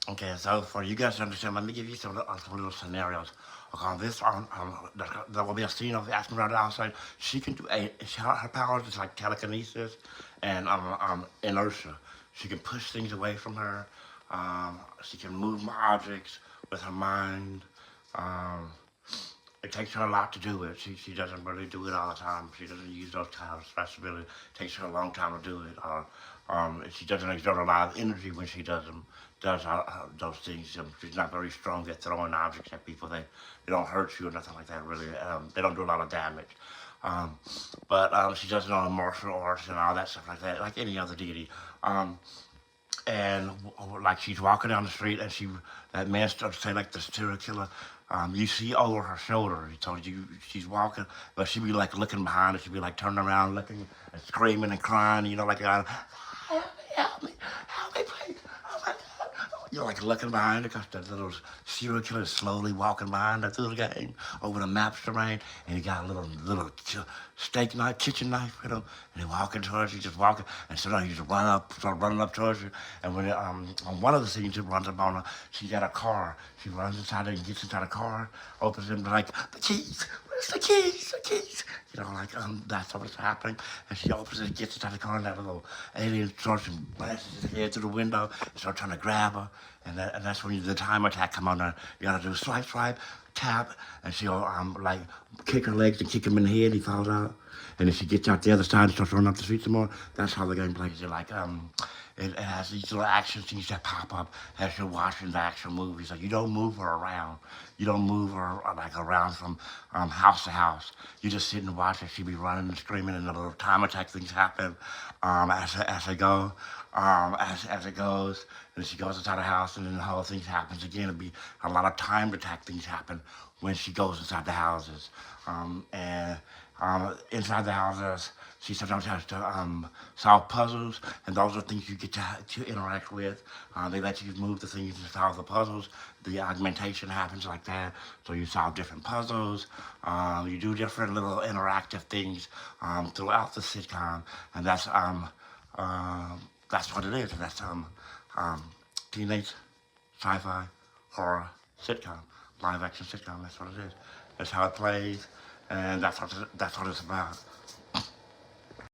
Okay, so for you guys to understand, let me give you some little scenarios. Okay, on this, there will be a scene of Esmeralda outside. She can do her powers is like telekinesis and inertia. She can push things away from her. She can move objects with her mind. Um, it takes her a lot to do it. She doesn't really do it all the time. She doesn't use those kind of responsibility. It takes her a long time to do it. She doesn't exert a lot of energy when she those things. She's not very strong at throwing objects at people. They don't hurt you or nothing like that. Really, they don't do a lot of damage. Um, but she does it on martial arts and all that stuff like that, like any other deity. Um, and like she's walking down the street and that man starts to say like the serial killer, you see over her shoulder. He told you she's walking, but she'd be like looking behind her. She'd be like turning around, looking and screaming and crying. Like help me, help me, please. Oh my God. Like looking behind her because that little serial killer is slowly walking behind her through the game over the maps terrain, and he got a little steak knife, kitchen knife with him, and he walking towards you, just walking, and so he just start running up towards you, and when on one of the scenes he runs up on her, she got a car, she runs inside and gets inside a car, opens it, like the keys. Where's the keys? The keys. That's what's happening. And she opens it, gets inside the car, and that little alien starts and blasts his head through the window and starts trying to grab her. And that's when the time attack come on her. You gotta do swipe, swipe, tap, and she'll like kick her legs and kick him in the head. He falls out, and then she gets out the other side and starts running up the street some more. That's how the game plays. It has these little action scenes that pop up as you're watching the action movies. Like you don't move her around. You don't move her like around from house to house. You just sit and watch her. She be running and screaming, and the little time attack things happen as they go, as it goes. And then she goes inside the house, and then the whole thing happens again. It'll be a lot of time attack things happen when she goes inside the houses, and inside the houses. She sometimes has to solve puzzles, and those are things you get to interact with. They let you move the things to solve the puzzles. The augmentation happens like that, so you solve different puzzles. You do different little interactive things throughout the sitcom, and that's what it is. Um, teenage sci-fi horror sitcom, live action sitcom. That's what it is. That's how it plays, and that's what it's about.